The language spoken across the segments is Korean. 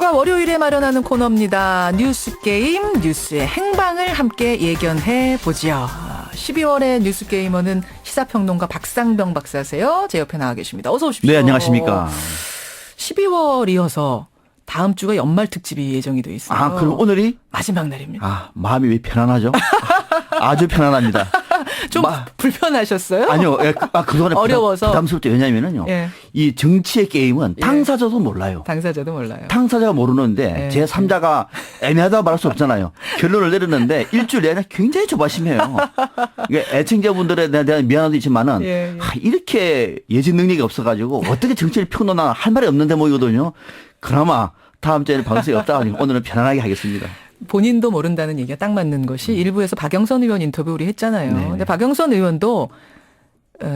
수요일과 월요일에 마련하는 코너입니다. 뉴스게임 뉴스의 행방을 함께 예견해 보지요. 12월의 뉴스게이머는 시사평론가 박상병 박사세요. 제 옆에 나와 계십니다. 어서 오십시오. 네, 안녕하십니까. 12월이어서 다음 주가 연말 특집이 예정이 돼 있어요. 아, 그럼 오늘이? 마지막 날입니다. 아, 마음이 왜 편안하죠? 아주 편안합니다. 좀 불편하셨어요? 아니요. 그동안에 어려워서. 부담스럽죠. 왜냐면은요. 예. 이 정치의 게임은 당사자도 몰라요. 당사자도 몰라요. 당사자가 모르는데 예. 제3자가 애매하다고 말할 수 없잖아요. 결론을 내렸는데 일주일 내내 굉장히 조바심해요. 애청자분들에 대한 미안함도 있지만은 예. 이렇게 예지 능력이 없어가지고 어떻게 정치를 펴놓나 할 말이 없는 대목이거든요. 그나마 다음 주에는 방송이 없다 하니까 오늘은 편안하게 하겠습니다. 본인도 모른다는 얘기가 딱 맞는 것이 일부에서 박영선 의원 인터뷰 우리 했잖아요. 네. 근데 박영선 의원도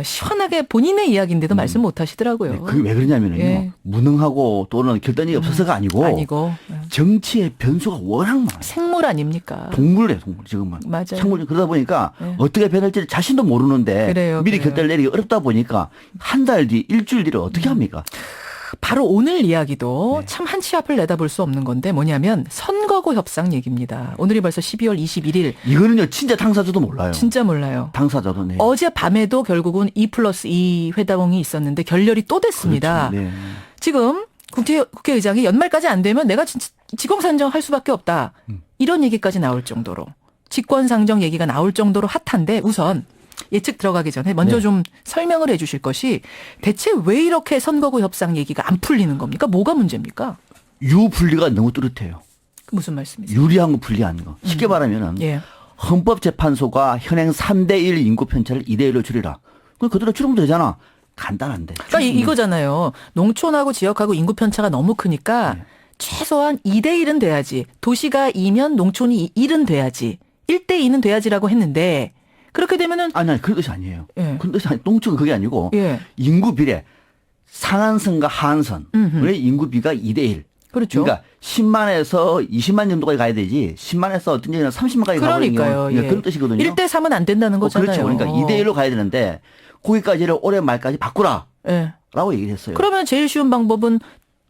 시원하게 본인의 이야기인데도 말씀 못 하시더라고요. 네, 그게 왜 그러냐면요. 예. 무능하고 또는 결단이 없어서가 아니고 정치의 변수가 워낙 많아요. 생물 아닙니까? 동물이에요, 동물 지금은. 맞아요. 생물 그러다 보니까 네. 어떻게 변할지 자신도 모르는데 그래요, 미리 그래요. 결단을 내리기 어렵다 보니까 한 달 뒤, 일주일 뒤를 어떻게 합니까? 바로 오늘 이야기도 네. 참 한치 앞을 내다볼 수 없는 건데 뭐냐면 선거구 협상 얘기입니다. 오늘이 벌써 12월 21일. 이거는요, 진짜 당사자도 몰라요. 진짜 몰라요. 당사자도. 네. 어젯밤에도 결국은 2+2 회담이 있었는데 결렬이 또 됐습니다. 그렇죠. 네. 지금 국회의장이 연말까지 안 되면 내가 진짜 직권상정할 수밖에 없다. 이런 얘기까지 나올 정도로 직권상정 얘기가 나올 정도로 핫한데 우선 예측 들어가기 전에 먼저 네. 좀 설명을 해 주실 것이 대체 왜 이렇게 선거구 협상 얘기가 안 풀리는 겁니까? 뭐가 문제입니까? 유불리가 너무 뚜렷해요. 무슨 말씀이세요? 유리한 거 불리한 거. 쉽게 말하면은 예. 헌법재판소가 현행 3대1 인구 편차를 2대1로 줄이라. 그럼 그대로 줄이면 되잖아. 간단한데. 그러니까 이거잖아요. 농촌하고 지역하고 인구 편차가 너무 크니까 네. 최소한 2대1은 돼야지. 도시가 2면 농촌이 1은 돼야지. 1대2는 돼야지라고 했는데 그렇게 되면은 아니, 그런 뜻이 아니에요. 예. 그런 뜻이 아니, 농촌은 그게 아니고 예. 인구 비례 상한선과 하한선의 인구 비가 2대1. 그렇죠. 그러니까 10만에서 20만 정도까지 가야 되지. 10만에서 어떤 경우는 30만까지 그러니까요. 가거든요. 예. 그런 뜻이거든요. 1대 3은 안 된다는 거잖아요. 그렇죠. 그러니까 2대1로 가야 되는데 거기까지를 올해 말까지 바꾸라. 예. 라고 얘기를 했어요. 그러면 제일 쉬운 방법은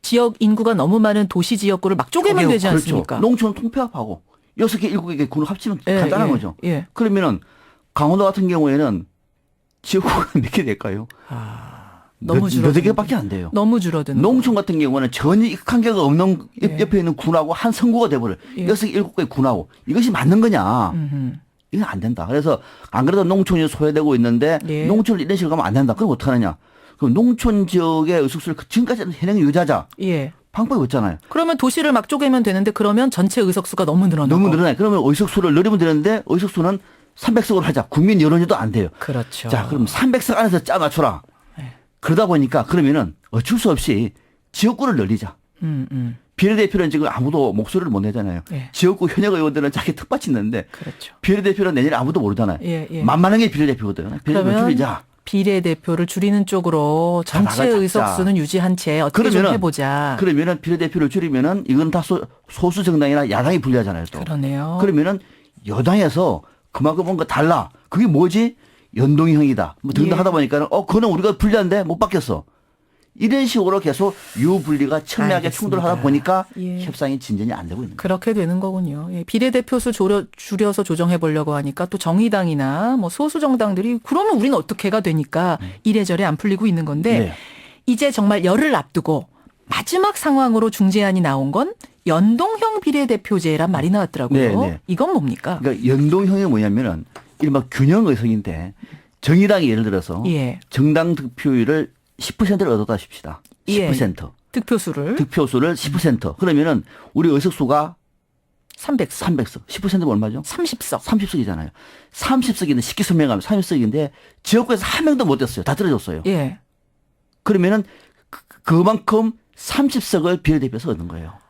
지역 인구가 너무 많은 도시 지역구를 막 쪼개면 되지 그렇죠. 않습니까? 농촌 통폐합하고 6개, 7개 군을 합치면 간단한 거죠. 예. 그러면은 강원도 같은 경우에는 지역구가 몇 개 될까요? 너무 줄어드는 몇 개밖에 안 돼요. 너무 줄어드는 농촌 같은 경우는 전혀 익한계가 없는 예. 옆에 있는 군하고 한 선구가 돼버려요. 예. 6개, 7개 군하고. 이것이 맞는 거냐. 이건 안 된다. 그래서 안 그래도 농촌이 소외되고 있는데 예. 농촌을 이런 식으로 가면 안 된다. 그럼 어떡하느냐. 그럼 농촌 지역의 의석수를 지금까지는 현행 유지하자. 예. 방법이 없잖아요. 그러면 도시를 막 쪼개면 되는데 그러면 전체 의석수가 너무 늘어나고. 너무 늘어나요. 그러면 의석수를 늘리면 되는데 의석수는 300석으로 하자. 국민 여론이도 안 돼요. 그렇죠. 자, 그럼 300석 안에서 짜 맞춰라. 네. 그러다 보니까 그러면은 어쩔 수 없이 지역구를 늘리자. 비례대표는 지금 아무도 목소리를 못 내잖아요. 예. 지역구 현역 의원들은 자기 텃밭이 있는데 그렇죠. 비례대표는 내년에 아무도 모르잖아요. 예, 예. 만만한 게 비례대표거든요. 비례대표 그러면 줄이자. 비례대표를 줄이는 쪽으로 전체 나가 잡자. 의석수는 유지한 채 어떻게 좀 해보자. 그러면은 비례대표를 줄이면은 이건 다 소수 정당이나 야당이 불리하잖아요. 또. 그러네요. 그러면은 여당에서 그만큼 뭔가 달라. 그게 뭐지? 연동형이다. 뭐 등등 예. 하다 보니까는 그거는 우리가 불리한데 못 바뀌었어. 이런 식으로 계속 유불리가 첨예하게 알겠습니다. 충돌하다 보니까 예. 협상이 진전이 안 되고 있는 거예요. 그렇게 되는 거군요. 예, 비례대표 수 줄여서 조정해 보려고 하니까 또 정의당이나 뭐 소수 정당들이 그러면 우리는 어떻게가 되니까 이래저래 안 풀리고 있는 건데 네. 이제 정말 열흘 앞두고 마지막 상황으로 중재안이 나온 건 연동형 비례대표제란 말이 나왔더라고요. 네, 네. 이건 뭡니까? 그러니까 연동형이 뭐냐면은 이른바 균형 의석인데 정의당이 예를 들어서 예. 정당 득표율을 10%를 얻었다 싶시다. 10%. 득표수를 득표수를 10%. 그러면은 우리 의석수가 300석, 300석. 10%면 얼마죠? 30석. 30석이잖아요. 30석인데 쉽게 설명하면 30석인데 지역구에서 한 명도 못 됐어요. 다 떨어졌어요. 예. 그러면은 그만큼 30석을 비례대표에서 얻는 거예요.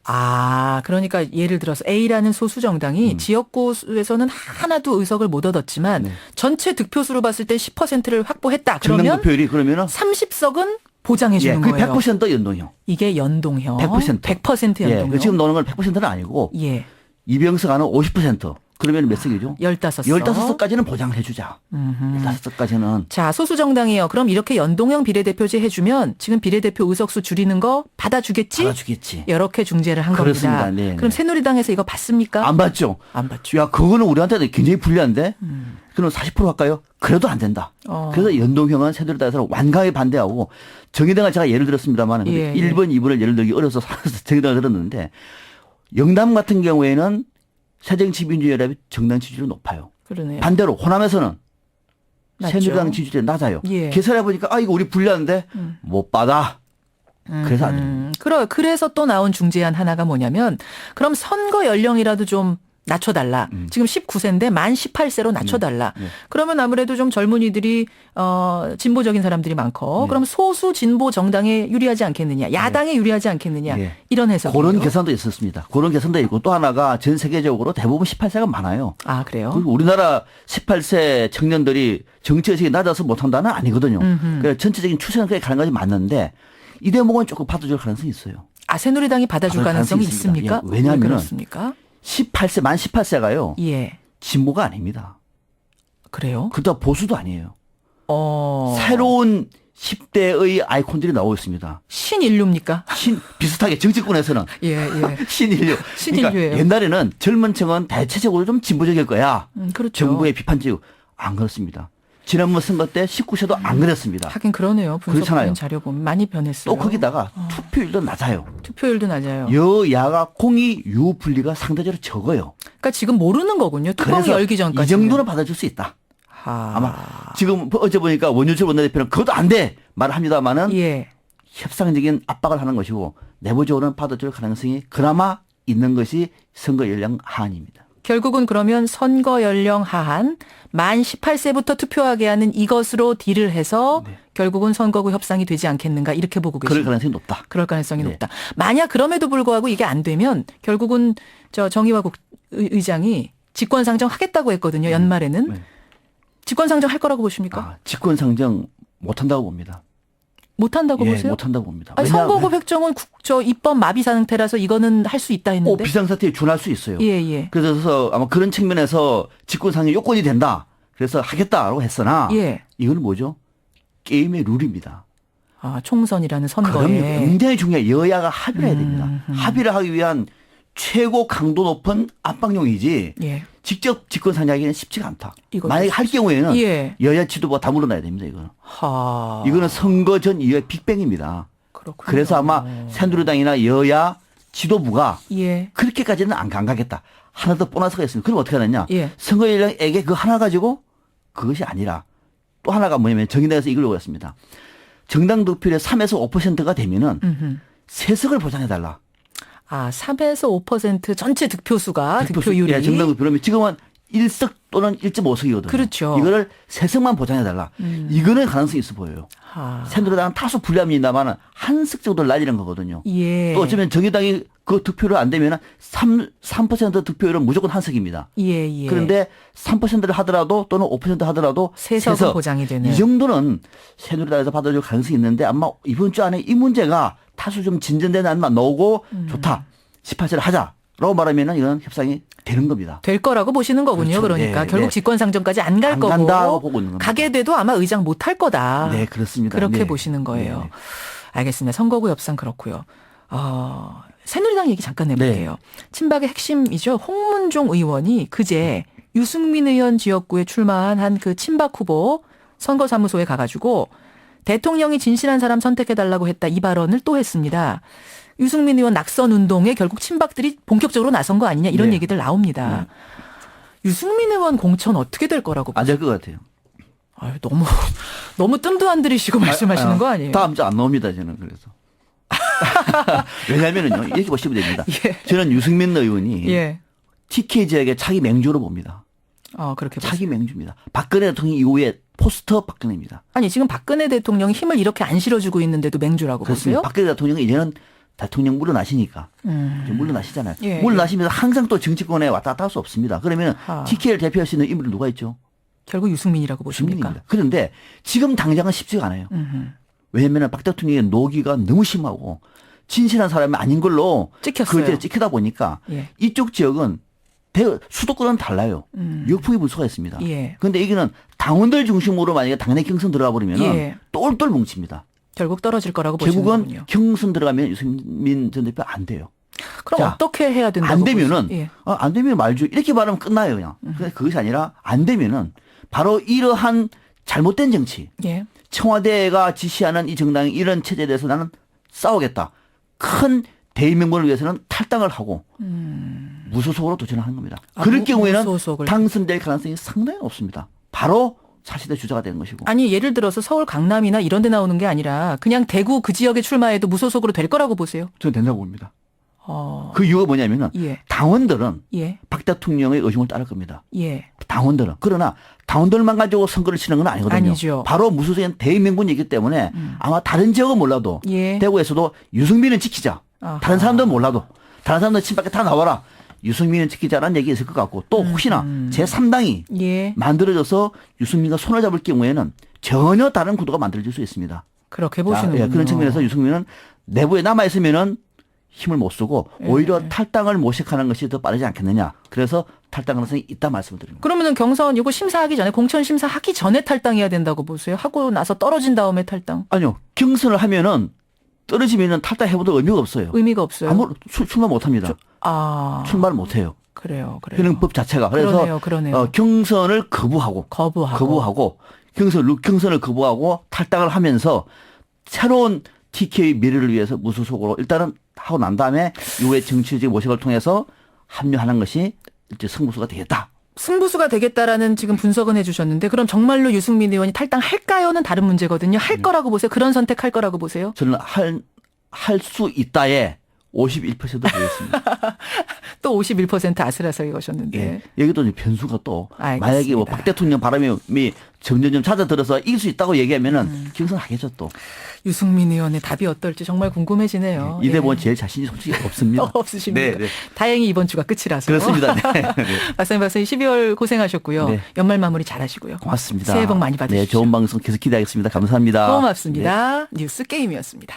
아, 그러니까 예를 들어서 A라는 소수 정당이 지역구에서는 하나도 의석을 못 얻었지만 네. 전체 득표수로 봤을 때 10%를 확보했다. 정당 그러면 득표율이 그러면은 30석은 보장해 주는 그 거예요. 100% 연동형. 이게 연동형. 100%. 100% 연동형. 지금 나오는 건 100%는 아니고 예. 이병석 안은 50%. 그러면 몇 석이죠? 15석. 15석까지는 보장을 해주자. 15석까지는. 자, 소수정당이요. 그럼 이렇게 연동형 비례대표제 해주면 지금 비례대표 의석수 줄이는 거 받아주겠지? 받아주겠지. 이렇게 중재를 한 그렇습니다. 겁니다. 네, 그럼 네. 새누리당에서 이거 받습니까? 안 받죠. 안 받죠. 야, 그거는 우리한테는 굉장히 불리한데? 그럼 40% 할까요? 그래도 안 된다. 그래서 연동형은 새누리당에서는 완강히 반대하고 정의당을 제가 예를 들었습니다만 예, 1번, 2번을 예를 들기 어려서 정의당을 들었는데 영남 같은 경우에는 새정치민주연합이 정당 지지율이 높아요. 그러네요. 반대로 호남에서는 낮죠. 새누리당 지지율이 낮아요. 예. 계산해 보니까 아 이거 우리 불리한데 못 받아. 그래서 안 됩니다. 그래서 또 나온 중재안 하나가 뭐냐면 그럼 선거 연령이라도 좀 낮춰달라. 지금 19세인데 만 18세로 낮춰달라. 네. 그러면 아무래도 좀 젊은이들이 진보적인 사람들이 많고 네. 그럼 소수 진보 정당에 유리하지 않겠느냐. 야당에 유리하지 않겠느냐. 네. 이런 해석이에요. 그런 계산도 있었습니다. 그런 계산도 있고 또 하나가 전 세계적으로 대부분 18세가 많아요. 아 그래요? 그리고 우리나라 18세 청년들이 정치의식이 낮아서 못한다는 아니거든요. 그래서 전체적인 추세는 그렇게 가는 것이 맞는데 이 대목은 조금 받아줄 가능성이 있어요. 아 새누리당이 받아줄 받을 가능성이 가능성이 있습니다. 있습니까? 예, 왜냐하면 왜 그렇습니까? 18세 만 18세가요. 예. 진보가 아닙니다. 그래요? 그렇다고 보수도 아니에요. 새로운 10대의 아이콘들이 나오고 있습니다. 신인류입니까? 비슷하게 정치권에서는 예, 예. 신인류. 신인류예요. 그러니까 옛날에는 젊은 층은 대체적으로 좀 진보적일 거야. 그렇죠. 정부의 비판적. 안 그렇습니다. 지난번 선거 때 19세도 안 그랬습니다. 하긴 그러네요. 분석된 그렇잖아요. 자료 보면 많이 변했어요. 또 거기다가 투표율도 낮아요. 투표율도 낮아요. 여야가 공이 유불리가 상대적으로 적어요. 그러니까 지금 모르는 거군요. 뚜껑이 그래서 열기 전까지. 이 정도는 받아줄 수 있다. 아마 지금 어제 보니까 원유철 원내대표는 그것도 안 돼 말을 합니다만은 예. 협상적인 압박을 하는 것이고 내부적으로는 받아줄 가능성이 그나마 있는 것이 선거 연령 하한입니다. 결국은 그러면 선거 연령 하한 만 18세부터 투표하게 하는 이것으로 딜을 해서 네. 결국은 선거구 협상이 되지 않겠는가 이렇게 보고 그럴 계십니다. 가능성이 높다. 그럴 가능성이 네. 높다. 만약 그럼에도 불구하고 이게 안 되면 결국은 정의화 의장이 직권상정 하겠다고 했거든요. 연말에는. 네. 직권상정 할 거라고 보십니까? 직권상정 못한다고 봅니다. 못한다고 보세요? 못한다고 봅니다. 아니, 선거구 획정은 입법 마비 상태라서 이거는 할 수 있다 했는데. 비상사태에 준할 수 있어요. 예, 예. 그래서 아마 그런 측면에서 직권상정 요건이 된다. 그래서 하겠다라고 했으나 예. 이거는 뭐죠? 게임의 룰입니다. 아, 총선이라는 선거에. 그럼요. 굉장히 중요해요. 여야가 합의를 해야 됩니다. 합의를 하기 위한 최고 강도 높은 압박용이지 예. 직접 직권상정하기는 쉽지가 않다. 이것도 만약에 할 경우에는 예. 여야 지도부가 다 물러나야 됩니다. 이거는. 하. 이거는 선거 전 이후의 빅뱅입니다. 그렇군요. 그래서 아마 새누리당이나 여야 지도부가 예. 그렇게까지는 안 가겠다. 하나 더 보너스가 있습니다. 그럼 어떻게 하느냐. 예. 선거 연령에게 그 하나 가지고 그것이 아니라 또 하나가 뭐냐면 정의당에서 이걸 요구했습니다. 정당 득표율의 3에서 5%가 되면은 세석을 보장해달라. 아, 3에서 5% 전체 득표수가 득표율이. 예, 정당 득표율이 지금은 1석 또는 1.5석이거든요. 그렇죠. 이거를 세석만 보장해달라. 이거는 가능성이 있어 보여요. 하. 새누리당은 다소 불리합니다만 한 석 정도를 날리는 거거든요. 예. 또 어쩌면 정의당이 그 득표를 안 되면 3% 득표율은 무조건 한 석입니다. 예, 예. 그런데 3%를 하더라도 또는 5% 하더라도 세석은 보장이 되는. 이 정도는 새누리당에서 받아줄 가능성이 있는데 아마 이번 주 안에 이 문제가 다소 좀 진전되는 안만 나오고 좋다. 18세를 하자라고 말하면 이건 협상이 되는 겁니다. 될 거라고 보시는 거군요. 그렇죠. 그러니까 네, 결국 네. 직권상정까지 안 갈 안 거고. 간다고 보고 있는 겁니다. 가게 돼도 아마 의장 못 할 거다. 네, 그렇습니다. 그렇게 네. 보시는 거예요. 네. 알겠습니다. 선거구 협상 그렇고요. 새누리당 얘기 잠깐 해볼게요. 친박의 핵심이죠. 홍문종 의원이 그제 유승민 의원 지역구에 출마한 한 그 친박 후보 선거사무소에 가가지고 대통령이 진실한 사람 선택해달라고 했다 이 발언을 또 했습니다. 유승민 의원 낙선 운동에 결국 친박들이 본격적으로 나선 거 아니냐 이런 네. 얘기들 나옵니다. 유승민 의원 공천 어떻게 될 거라고 안 될 것 같아요. 아유, 너무 뜸도 안 들이시고 말씀하시는 거 아니에요? 다음 주 안 나옵니다. 저는 그래서. 왜냐면은요. 이렇게 보시면 됩니다. 예. 저는 유승민 의원이 예. TK 지역의 차기 맹주로 봅니다. 그렇게 차기 맹주입니다. 박근혜 대통령 이후에 포스터 박근혜입니다. 아니 지금 박근혜 대통령이 힘을 이렇게 안 실어주고 있는데도 맹주라고 그렇습니다. 보세요? 박근혜 대통령이 이제는 대통령 물러나시니까. 이제 물러나시잖아요. 예, 물러나시면서 항상 또 정치권에 왔다 갔다 할 수 없습니다. 그러면 아. TK를 대표할 수 있는 인물이 누가 있죠? 결국 유승민이라고 보십니까? 유승민입니다. 그런데 지금 당장은 쉽지가 않아요. 왜냐하면 박 대통령의 노기가 너무 심하고 진실한 사람이 아닌 걸로 찍혔어요. 그걸 찍히다 보니까 예. 이쪽 지역은 수도권은 달라요. 역풍이 불 수가 있습니다. 예. 그런데 여기는 당원들 중심으로 만약에 당내 경선 들어가 버리면 예. 똘똘 뭉칩니다. 결국 떨어질 거라고 보시는 결국은 거군요. 경선 들어가면 유승민 전 대표 안 돼요. 그럼 자, 어떻게 해야 된다고 안 되면은 보세요? 예. 안 되면 말죠. 이렇게 말하면 끝나요, 그냥. 근데 그것이 아니라 안 되면은 바로 이러한 잘못된 정치, 예. 청와대가 지시하는 이 정당의 이런 체제에 대해서 나는 싸우겠다. 큰 대의명분을 위해서는 탈당을 하고 무소속으로 도전하는 겁니다. 아, 그럴 경우에는 무소속을. 당선될 가능성이 상당히 높습니다. 바로 사실의 주자가 되는 것이고. 아니 예를 들어서 서울 강남이나 이런 데 나오는 게 아니라 그냥 대구 그 지역에 출마해도 무소속으로 될 거라고 보세요? 저는 된다고 봅니다. 어. 그 이유가 뭐냐면은 예. 당원들은 예. 박 대통령의 의중을 따를 겁니다. 예. 당원들은. 그러나 당원들만 가지고 선거를 치는 건 아니거든요. 아니죠. 바로 무소속인 대의명분이기 때문에 아마 다른 지역은 몰라도 예. 대구에서도 유승민은 지키자. 아하. 다른 사람들은 몰라도 다른 사람들 친밖에 다 나와라. 유승민은 지키자라는 얘기 있을 것 같고 또 혹시나 제3당이 예. 만들어져서 유승민과 손을 잡을 경우에는 전혀 다른 구도가 만들어질 수 있습니다. 그렇게 보시는군요. 그런 측면에서 유승민은 내부에 남아있으면은 힘을 못 쓰고 오히려 탈당을 모색하는 것이 더 빠르지 않겠느냐. 그래서 탈당 가능성이 있다 말씀을 드립니다. 그러면은 경선 이거 심사하기 전에 공천 심사하기 전에 탈당해야 된다고 보세요? 하고 나서 떨어진 다음에 탈당? 아니요. 경선을 하면은 떨어지면은 탈당해보도 의미가 없어요. 의미가 없어요. 아무 출마 못합니다. 아. 출마를 못해요. 그래요. 그래요. 그런 법 자체가. 그래서 그러네요. 경선을 거부하고 경선을 거부하고 탈당을 하면서 새로운 TK 미래를 위해서 무소속으로 일단은 하고 난 다음에 이후에 정치적 모색을 통해서 합류하는 것이 이제 승부수가 되겠다. 승부수가 되겠다라는 지금 분석은 해주셨는데 그럼 정말로 유승민 의원이 탈당할까요는 다른 문제거든요. 할 거라고 보세요. 그런 선택할 거라고 보세요. 저는 할 수 있다에 51% 보였습니다. 또 51% 아슬아슬하게 거셨는데. 예. 여기도 이제 변수가 또 알겠습니다. 만약에 뭐 박 대통령 바람이 점점점 찾아들어서 이길 수 있다고 얘기하면은 경선하겠죠 또. 유승민 의원의 답이 어떨지 정말 궁금해지네요. 이 대본 제일 자신이 솔직히 없습니다. 없으십니다. 네, 네. 다행히 이번 주가 끝이라서. 그렇습니다. 네. 네. 박사님 12월 고생하셨고요. 네. 연말 마무리 잘하시고요. 고맙습니다. 새해 복 많이 받으십시오. 네, 좋은 방송 계속 기대하겠습니다. 감사합니다. 고맙습니다. 뉴스 게임이었습니다.